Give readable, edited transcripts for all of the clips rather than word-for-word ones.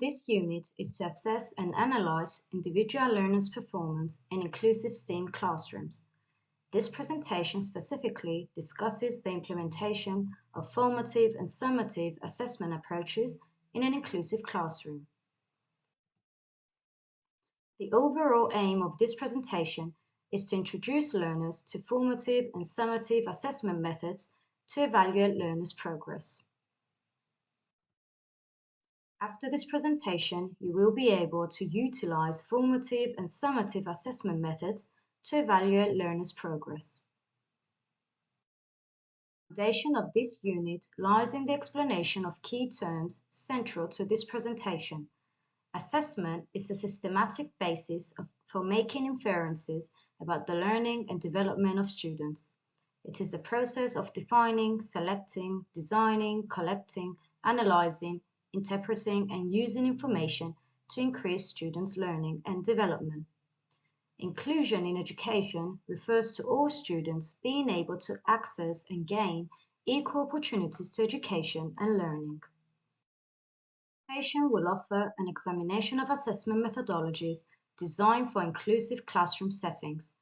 this unit is to assess and analyze individual learners' performance in inclusive STEAM classrooms. This presentation specifically discusses the implementation of formative and summative assessment approaches in an inclusive classroom. The overall aim of this presentation is to introduce learners to formative and summative assessment methods to evaluate learners' progress. After this presentation, you will be able to utilize formative and summative assessment methods to evaluate learners' progress. The foundation of this unit lies in the explanation of key terms central to this presentation. Assessment is the systematic basis for making inferences about the learning and development of students. It is the process of defining, selecting, designing, collecting, analyzing, interpreting, and using information to increase students' learning and development. Inclusion in education refers to all students being able to access and gain equal opportunities to education and learning. The presentation will offer an examination of assessment methodologies designed for inclusive classroom settings.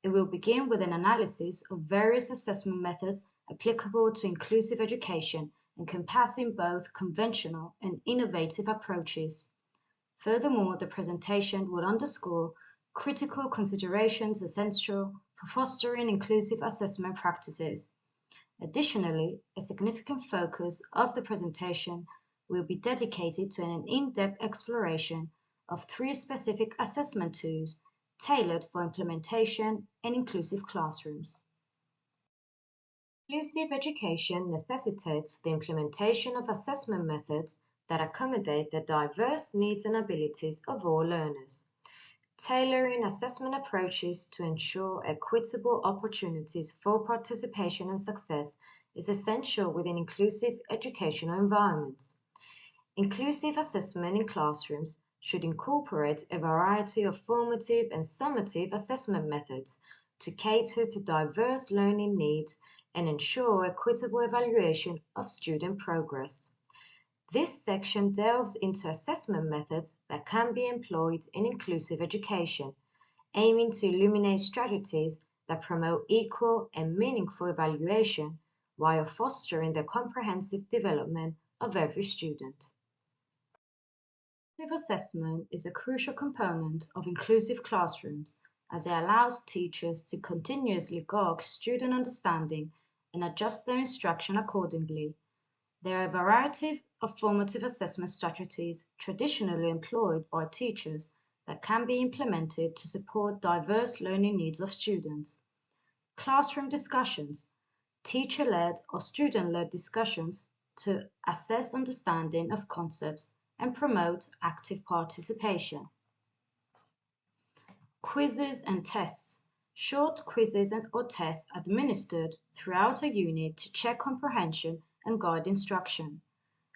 It will begin with an analysis of various assessment methods applicable to inclusive education, encompassing both conventional and innovative approaches. Furthermore, the presentation will underscore critical considerations essential for fostering inclusive assessment practices. Additionally, a significant focus of the presentation will be dedicated to an in-depth exploration of 3 specific assessment tools tailored for implementation in inclusive classrooms. Inclusive education necessitates the implementation of assessment methods that accommodate the diverse needs and abilities of all learners. Tailoring assessment approaches to ensure equitable opportunities for participation and success is essential within inclusive educational environments. Inclusive assessment in classrooms should incorporate a variety of formative and summative assessment methods to cater to diverse learning needs and ensure equitable evaluation of student progress. This section delves into assessment methods that can be employed in inclusive education, aiming to illuminate strategies that promote equal and meaningful evaluation while fostering the comprehensive development of every student. Inclusive assessment is a crucial component of inclusive classrooms as it allows teachers to continuously gauge student understanding and adjust their instruction accordingly. There are a variety of formative assessment strategies traditionally employed by teachers that can be implemented to support diverse learning needs of students. Classroom discussions, teacher-led or student-led discussions to assess understanding of concepts and promote active participation. Quizzes and tests. Short quizzes or tests administered throughout a unit to check comprehension and guide instruction.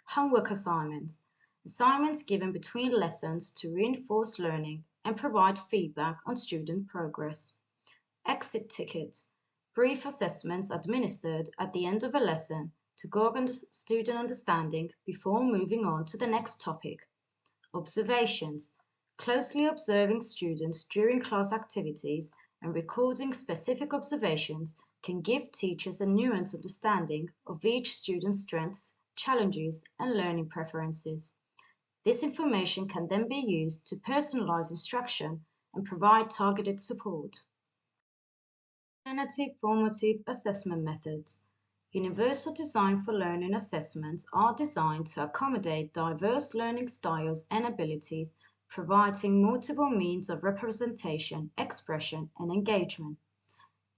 Homework assignments. Assignments given between lessons to reinforce learning and provide feedback on student progress. Exit tickets. Brief assessments administered at the end of a lesson to gauge student understanding before moving on to the next topic. Observations. Closely observing students during class activities and recording specific observations can give teachers a nuanced understanding of each student's strengths, challenges, and learning preferences. This information can then be used to personalize instruction and provide targeted support. Alternative formative assessment methods. Universal design for learning assessments are designed to accommodate diverse learning styles and abilities, providing multiple means of representation, expression, and engagement.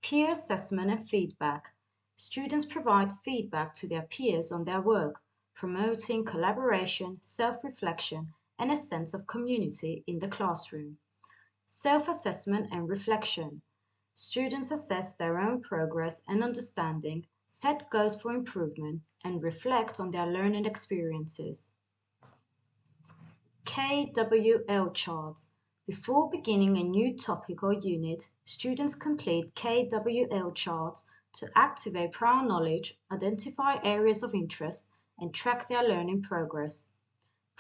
Peer assessment and feedback. Students provide feedback to their peers on their work, promoting collaboration, self-reflection, and a sense of community in the classroom. Self-assessment and reflection. Students assess their own progress and understanding, set goals for improvement, and reflect on their learning experiences. KWL charts. Before beginning a new topic or unit, students complete KWL charts to activate prior knowledge, identify areas of interest, and track their learning progress.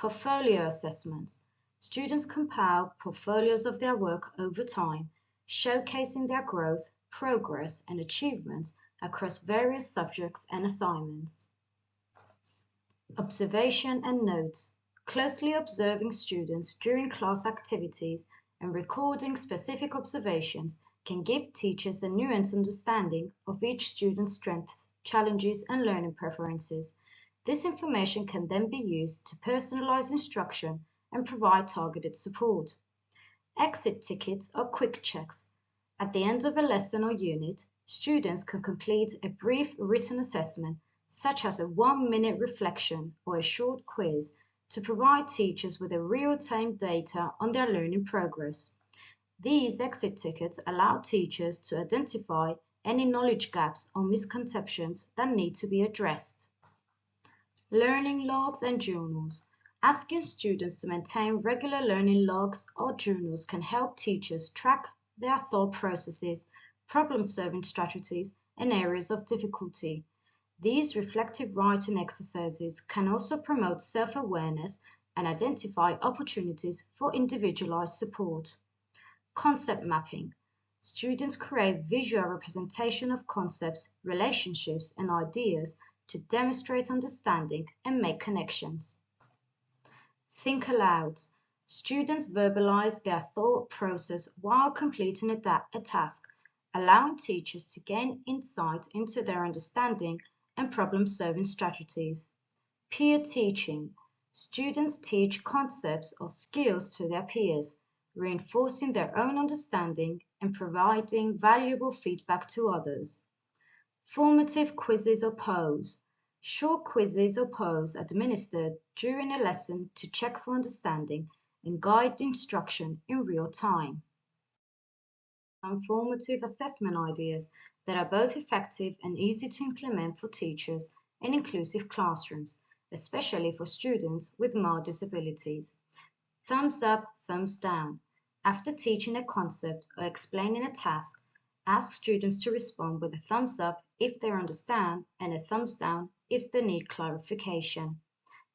Portfolio assessments. Students compile portfolios of their work over time, showcasing their growth, progress, and achievements across various subjects and assignments. Observation and notes. Closely observing students during class activities and recording specific observations can give teachers a nuanced understanding of each student's strengths, challenges, and learning preferences. This information can then be used to personalize instruction and provide targeted support. Exit tickets are quick checks. At the end of a lesson or unit, students can complete a brief written assessment, such as a 1-minute reflection or a short quiz, to provide teachers with a real-time data on their learning progress. These exit tickets allow teachers to identify any knowledge gaps or misconceptions that need to be addressed. Learning logs and journals. Asking students to maintain regular learning logs or journals can help teachers track their thought processes, problem-solving strategies, and areas of difficulty. These reflective writing exercises can also promote self-awareness and identify opportunities for individualized support. Concept mapping. Students create visual representation of concepts, relationships, and ideas to demonstrate understanding and make connections. Think aloud. Students verbalize their thought process while completing a task, allowing teachers to gain insight into their understanding and problem-solving strategies. Peer teaching. Students teach concepts or skills to their peers, reinforcing their own understanding and providing valuable feedback to others. Formative quizzes or polls. Short quizzes or polls are administered during a lesson to check for understanding and guide instruction in real time. Some formative assessment ideas that are both effective and easy to implement for teachers in inclusive classrooms, especially for students with mild disabilities. Thumbs up, thumbs down. After teaching a concept or explaining a task, ask students to respond with a thumbs up if they understand and a thumbs down if they need clarification.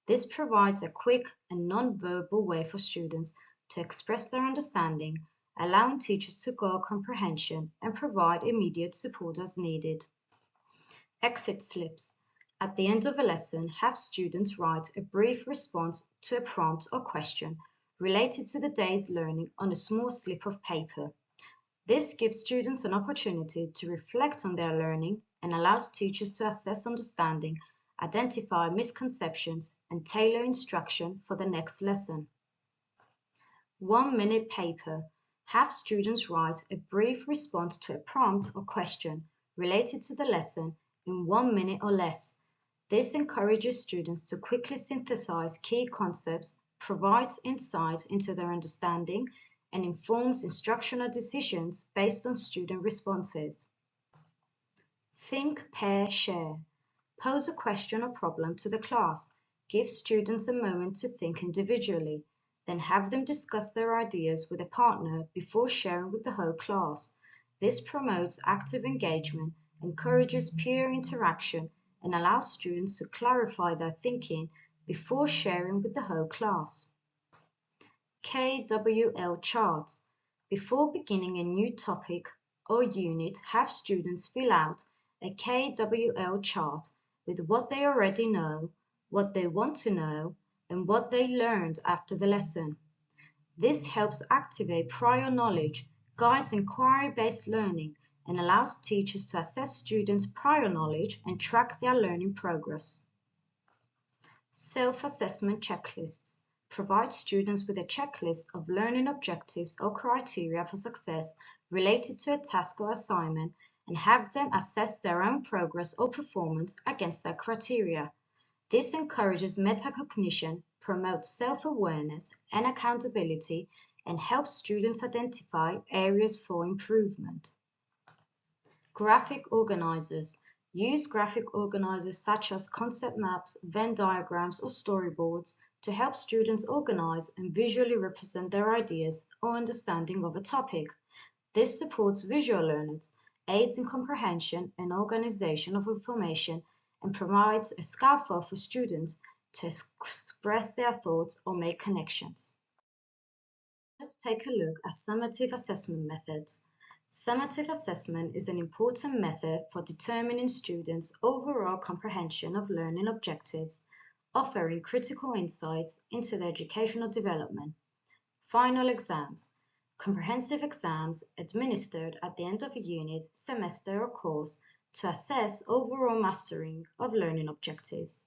This provides a quick and non-verbal way for students to express their understanding, allowing teachers to gauge comprehension and provide immediate support as needed. Exit slips. At the end of a lesson, have students write a brief response to a prompt or question related to the day's learning on a small slip of paper. This gives students an opportunity to reflect on their learning and allows teachers to assess understanding, identify misconceptions, and tailor instruction for the next lesson. 1-minute paper. Have students write a brief response to a prompt or question related to the lesson in 1 minute or less. This encourages students to quickly synthesize key concepts, provides insight into their understanding, and informs instructional decisions based on student responses. Think, pair, share. Pose a question or problem to the class. Give students a moment to think individually, then have them discuss their ideas with a partner before sharing with the whole class. This promotes active engagement, encourages peer interaction, and allows students to clarify their thinking before sharing with the whole class. KWL charts. Before beginning a new topic or unit, have students fill out a KWL chart with what they already know, what they want to know, and what they learned after the lesson. This helps activate prior knowledge, guides inquiry-based learning, and allows teachers to assess students' prior knowledge and track their learning progress. Self-assessment checklists. Provide students with a checklist of learning objectives or criteria for success related to a task or assignment and have them assess their own progress or performance against their criteria. This encourages metacognition, promotes self-awareness and accountability, and helps students identify areas for improvement. Graphic organizers. Use graphic organizers such as concept maps, Venn diagrams, or storyboards to help students organize and visually represent their ideas or understanding of a topic. This supports visual learners, aids in comprehension and organization of information, and provides a scaffold for students to express their thoughts or make connections. Let's take a look at summative assessment methods. Summative assessment is an important method for determining students' overall comprehension of learning objectives, offering critical insights into their educational development. Final exams. Comprehensive exams administered at the end of a unit, semester, or course to assess overall mastering of learning objectives.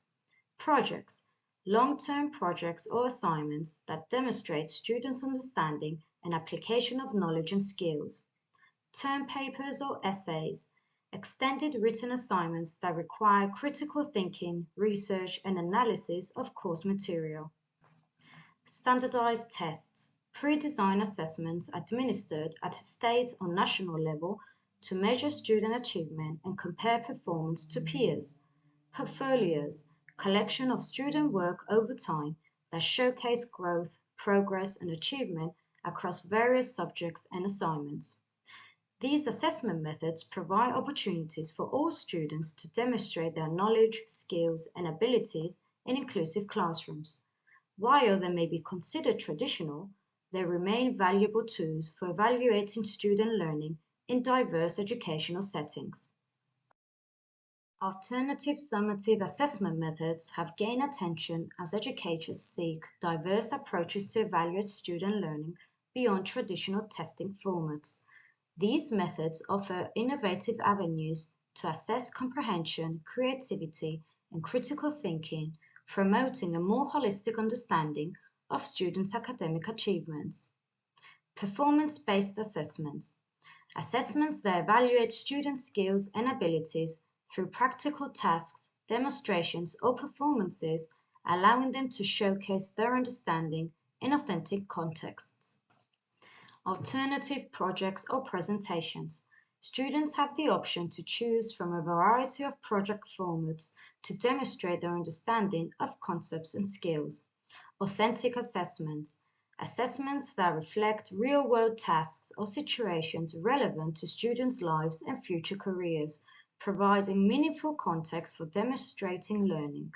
Projects. Long-term projects or assignments that demonstrate students' understanding and application of knowledge and skills. Term papers or essays. Extended written assignments that require critical thinking, research, and analysis of course material. Standardized tests. Pre-designed assessments administered at a state or national level to measure student achievement and compare performance to peers. Portfolios. Collection of student work over time that showcase growth, progress, and achievement across various subjects and assignments. These assessment methods provide opportunities for all students to demonstrate their knowledge, skills, and abilities in inclusive classrooms. While they may be considered traditional, they remain valuable tools for evaluating student learning in diverse educational settings. Alternative summative assessment methods have gained attention as educators seek diverse approaches to evaluate student learning beyond traditional testing formats. These methods offer innovative avenues to assess comprehension, creativity, and critical thinking, promoting a more holistic understanding of students' academic achievements. Performance-based assessments. Assessments that evaluate student skills and abilities through practical tasks, demonstrations, or performances, allowing them to showcase their understanding in authentic contexts. Alternative projects or presentations. Students have the option to choose from a variety of project formats to demonstrate their understanding of concepts and skills. Authentic assessments. Assessments that reflect real-world tasks or situations relevant to students' lives and future careers, providing meaningful context for demonstrating learning.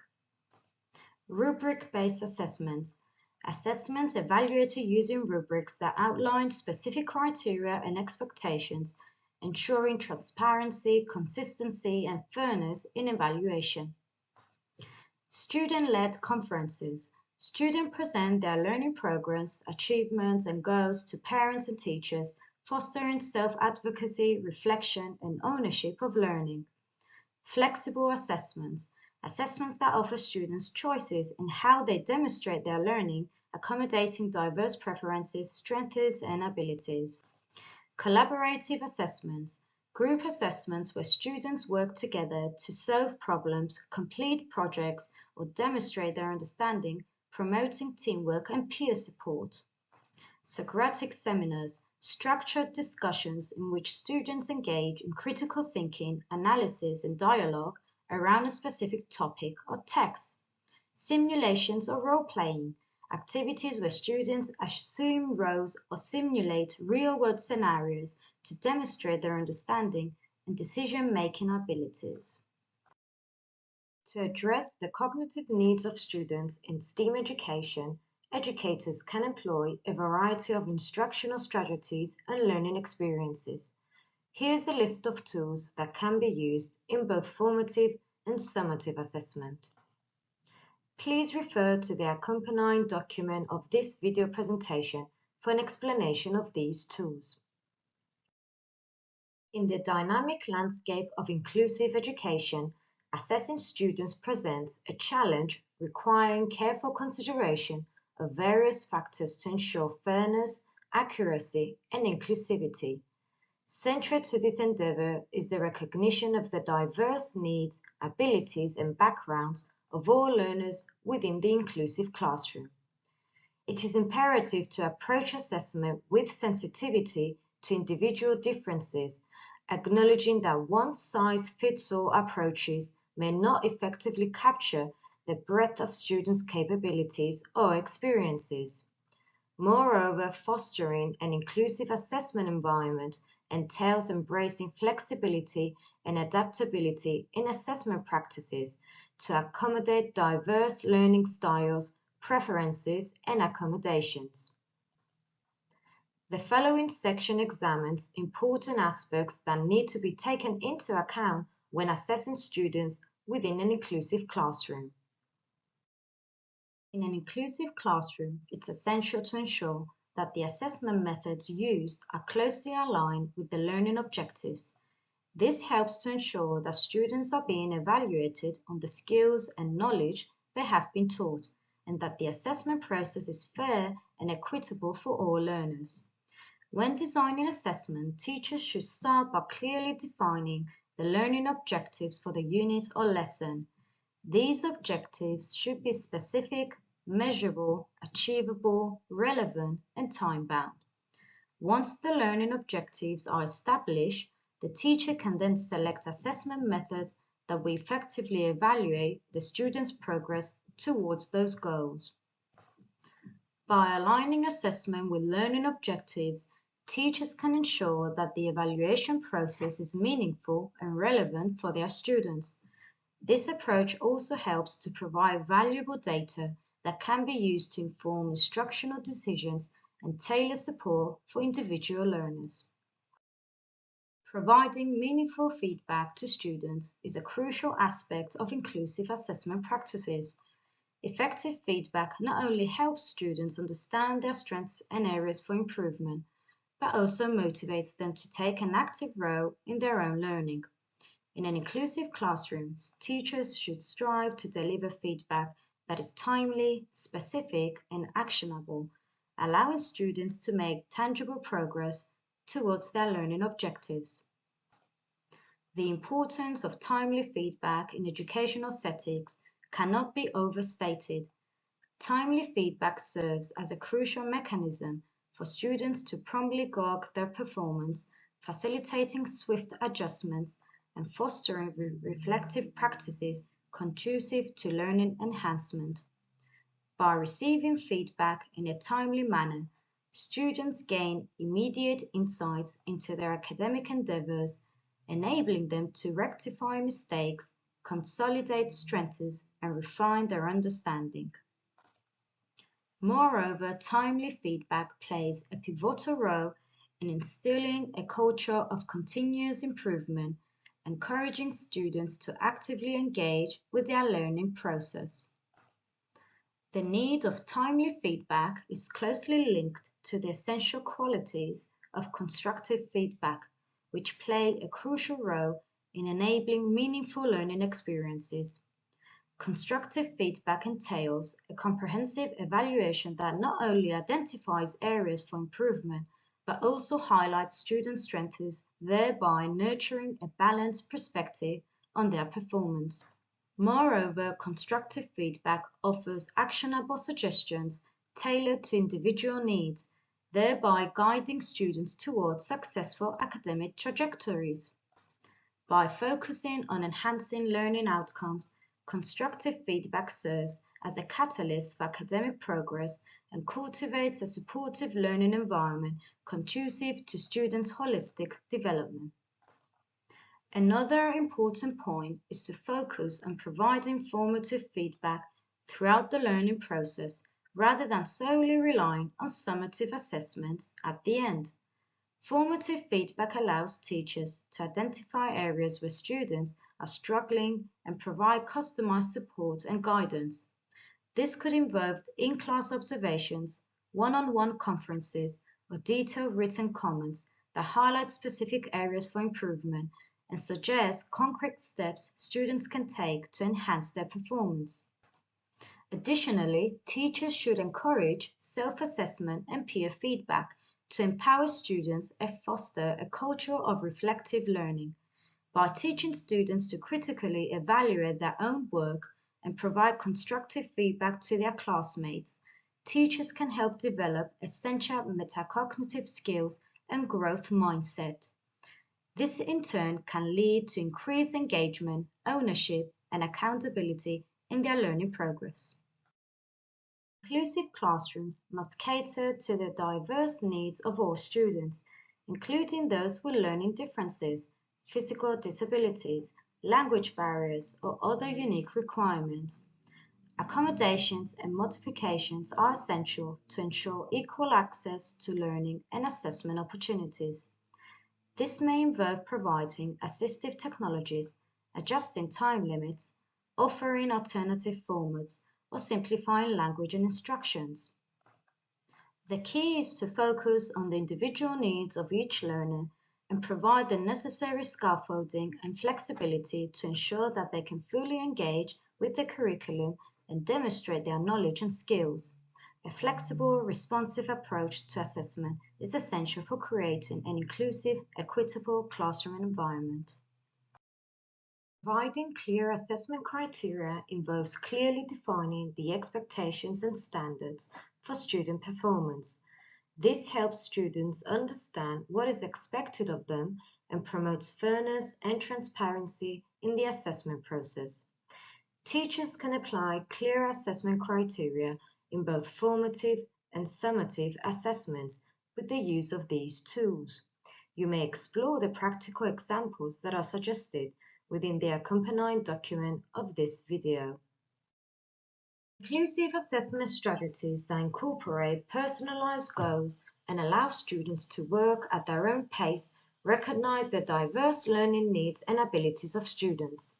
Rubric-based assessments. Assessments evaluated using rubrics that outline specific criteria and expectations, ensuring transparency, consistency, and fairness in evaluation. Student-led conferences. Students present their learning progress, achievements, and goals to parents and teachers, fostering self-advocacy, reflection, and ownership of learning. Flexible assessments. Assessments that offer students choices in how they demonstrate their learning, accommodating diverse preferences, strengths, and abilities. Collaborative assessments. Group assessments where students work together to solve problems, complete projects, or demonstrate their understanding, promoting teamwork and peer support. Socratic seminars. Structured discussions in which students engage in critical thinking, analysis, and dialogue around a specific topic or text. Simulations or role-playing. Activities where students assume roles or simulate real-world scenarios to demonstrate their understanding and decision-making abilities. To address the cognitive needs of students in STEAM education, educators can employ a variety of instructional strategies and learning experiences. Here's a list of tools that can be used in both formative and summative assessment. Please refer to the accompanying document of this video presentation for an explanation of these tools. In the dynamic landscape of inclusive education, assessing students presents a challenge requiring careful consideration of various factors to ensure fairness, accuracy, and inclusivity. Central to this endeavor is the recognition of the diverse needs, abilities, and backgrounds of all learners within the inclusive classroom. It is imperative to approach assessment with sensitivity to individual differences, acknowledging that one-size-fits-all approaches may not effectively capture the breadth of students' capabilities or experiences. Moreover, fostering an inclusive assessment environment entails embracing flexibility and adaptability in assessment practices to accommodate diverse learning styles, preferences, and accommodations. The following section examines important aspects that need to be taken into account when assessing students within an inclusive classroom. In an inclusive classroom, it's essential to ensure that the assessment methods used are closely aligned with the learning objectives. This helps to ensure that students are being evaluated on the skills and knowledge they have been taught, and that the assessment process is fair and equitable for all learners. When designing assessment, teachers should start by clearly defining the learning objectives for the unit or lesson. These objectives should be specific, measurable, achievable, relevant, and time-bound. Once the learning objectives are established, the teacher can then select assessment methods that will effectively evaluate the student's progress towards those goals. By aligning assessment with learning objectives, teachers can ensure that the evaluation process is meaningful and relevant for their students. This approach also helps to provide valuable data that can be used to inform instructional decisions and tailor support for individual learners. Providing meaningful feedback to students is a crucial aspect of inclusive assessment practices. Effective feedback not only helps students understand their strengths and areas for improvement, but also motivates them to take an active role in their own learning. In an inclusive classroom, teachers should strive to deliver feedback that is timely, specific, and actionable, allowing students to make tangible progress towards their learning objectives. The importance of timely feedback in educational settings cannot be overstated. Timely feedback serves as a crucial mechanism for students to promptly gauge their performance, facilitating swift adjustments and fostering reflective practices conducive to learning enhancement. By receiving feedback in a timely manner, students gain immediate insights into their academic endeavors, enabling them to rectify mistakes, consolidate strengths, and refine their understanding. Moreover, timely feedback plays a pivotal role in instilling a culture of continuous improvement, encouraging students to actively engage with their learning process. The need of timely feedback is closely linked to the essential qualities of constructive feedback, which play a crucial role in enabling meaningful learning experiences. Constructive feedback entails a comprehensive evaluation that not only identifies areas for improvement, but also highlights student strengths, thereby nurturing a balanced perspective on their performance. Moreover, constructive feedback offers actionable suggestions tailored to individual needs, thereby guiding students towards successful academic trajectories. By focusing on enhancing learning outcomes, constructive feedback serves as a catalyst for academic progress and cultivates a supportive learning environment conducive to students' holistic development. Another important point is to focus on providing formative feedback throughout the learning process rather than solely relying on summative assessments at the end. Formative feedback allows teachers to identify areas where students are struggling and provide customized support and guidance. This could involve in-class observations, one-on-one conferences, or detailed written comments that highlight specific areas for improvement and suggest concrete steps students can take to enhance their performance. Additionally, teachers should encourage self-assessment and peer feedback to empower students and foster a culture of reflective learning. By teaching students to critically evaluate their own work and provide constructive feedback to their classmates, teachers can help develop essential metacognitive skills and growth mindset. This in turn can lead to increased engagement, ownership, and accountability in their learning progress. Inclusive classrooms must cater to the diverse needs of all students, including those with learning differences, physical disabilities, language barriers, or other unique requirements. Accommodations and modifications are essential to ensure equal access to learning and assessment opportunities. This may involve providing assistive technologies, adjusting time limits, offering alternative formats, or simplifying language and instructions. The key is to focus on the individual needs of each learner and provide the necessary scaffolding and flexibility to ensure that they can fully engage with the curriculum and demonstrate their knowledge and skills. A flexible, responsive approach to assessment is essential for creating an inclusive, equitable classroom environment. Providing clear assessment criteria involves clearly defining the expectations and standards for student performance. This helps students understand what is expected of them and promotes fairness and transparency in the assessment process. Teachers can apply clear assessment criteria in both formative and summative assessments with the use of these tools. You may explore the practical examples that are suggested within the accompanying document of this video. Inclusive assessment strategies that incorporate personalized goals and allow students to work at their own pace recognize the diverse learning needs and abilities of students.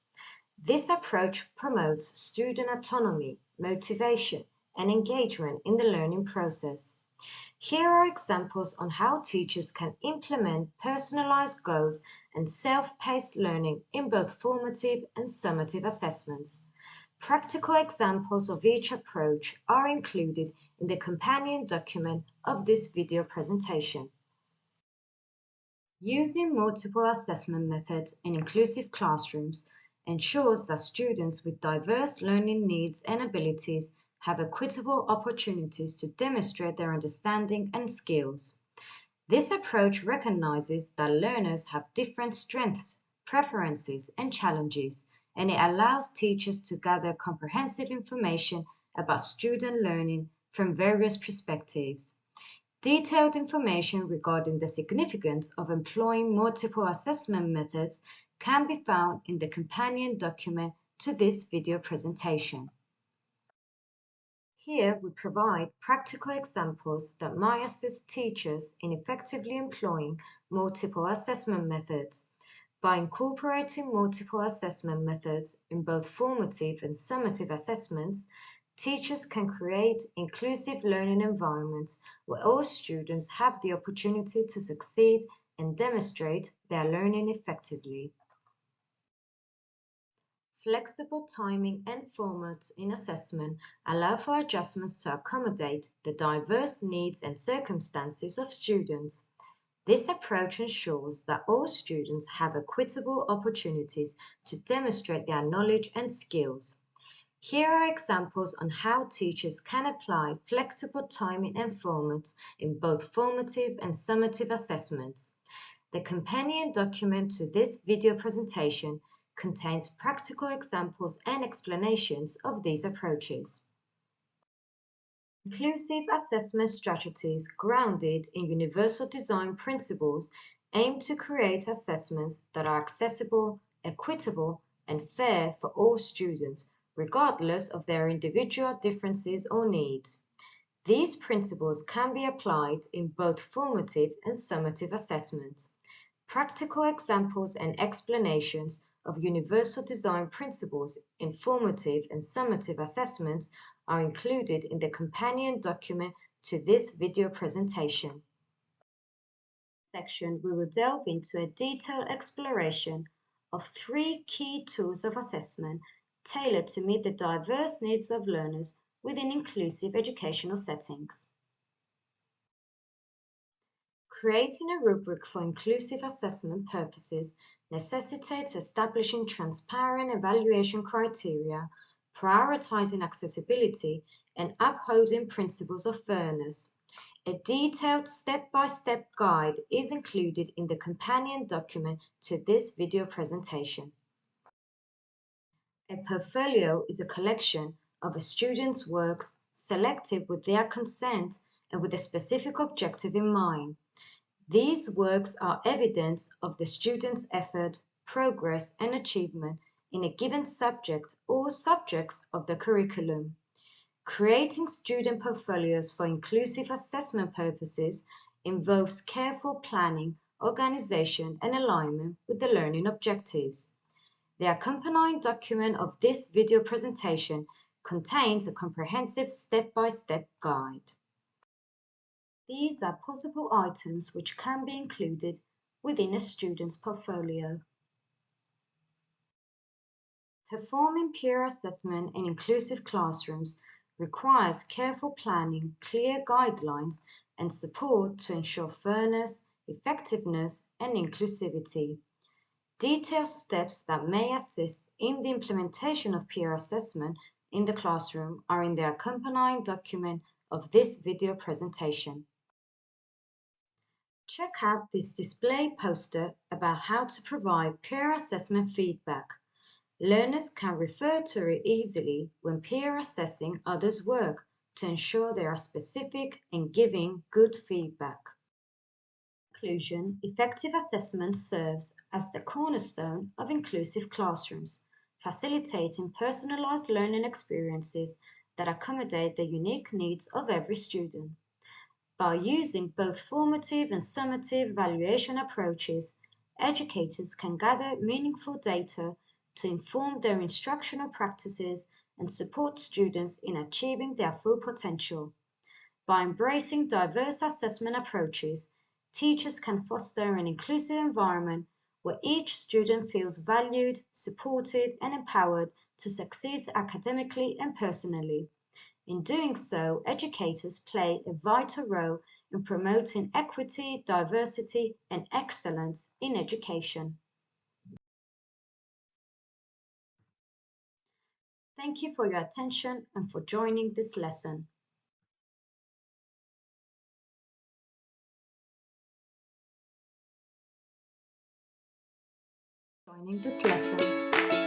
This approach promotes student autonomy, motivation, and engagement in the learning process. Here are examples on how teachers can implement personalized goals and self-paced learning in both formative and summative assessments. Practical examples of each approach are included in the companion document of this video presentation. Using multiple assessment methods in inclusive classrooms ensures that students with diverse learning needs and abilities have equitable opportunities to demonstrate their understanding and skills. This approach recognizes that learners have different strengths, preferences, and challenges, and it allows teachers to gather comprehensive information about student learning from various perspectives. Detailed information regarding the significance of employing multiple assessment methods can be found in the companion document to this video presentation. Here we provide practical examples that might assist teachers in effectively employing multiple assessment methods. By incorporating multiple assessment methods in both formative and summative assessments, teachers can create inclusive learning environments where all students have the opportunity to succeed and demonstrate their learning effectively. Flexible timing and formats in assessment allow for adjustments to accommodate the diverse needs and circumstances of students. This approach ensures that all students have equitable opportunities to demonstrate their knowledge and skills. Here are examples on how teachers can apply flexible timing and formats in both formative and summative assessments. The companion document to this video presentation contains practical examples and explanations of these approaches. Inclusive assessment strategies grounded in universal design principles aim to create assessments that are accessible, equitable, and fair for all students, regardless of their individual differences or needs. These principles can be applied in both formative and summative assessments. Practical examples and explanations of universal design principles in formative and summative assessments are included in the companion document to this video presentation. In this section, we will delve into a detailed exploration of 3 key tools of assessment tailored to meet the diverse needs of learners within inclusive educational settings. Creating a rubric for inclusive assessment purposes necessitates establishing transparent evaluation criteria, prioritizing accessibility, and upholding principles of fairness. A detailed step-by-step guide is included in the companion document to this video presentation. A portfolio is a collection of a student's works, selected with their consent and with a specific objective in mind. These works are evidence of the student's effort, progress, and achievement in a given subject or subjects of the curriculum. Creating student portfolios for inclusive assessment purposes involves careful planning, organization, and alignment with the learning objectives. The accompanying document of this video presentation contains a comprehensive step-by-step guide. These are possible items which can be included within a student's portfolio. Performing peer assessment in inclusive classrooms requires careful planning, clear guidelines, and support to ensure fairness, effectiveness, and inclusivity. Detailed steps that may assist in the implementation of peer assessment in the classroom are in the accompanying document of this video presentation. Check out this display poster about how to provide peer assessment feedback. Learners can refer to it easily when peer assessing others' work to ensure they are specific in giving good feedback. In conclusion, effective assessment serves as the cornerstone of inclusive classrooms, facilitating personalized learning experiences that accommodate the unique needs of every student. By using both formative and summative evaluation approaches, educators can gather meaningful data to inform their instructional practices and support students in achieving their full potential. By embracing diverse assessment approaches, teachers can foster an inclusive environment where each student feels valued, supported, and empowered to succeed academically and personally. In doing so, educators play a vital role in promoting equity, diversity, and excellence in education. Thank you for your attention and for joining this lesson. Joining this lesson.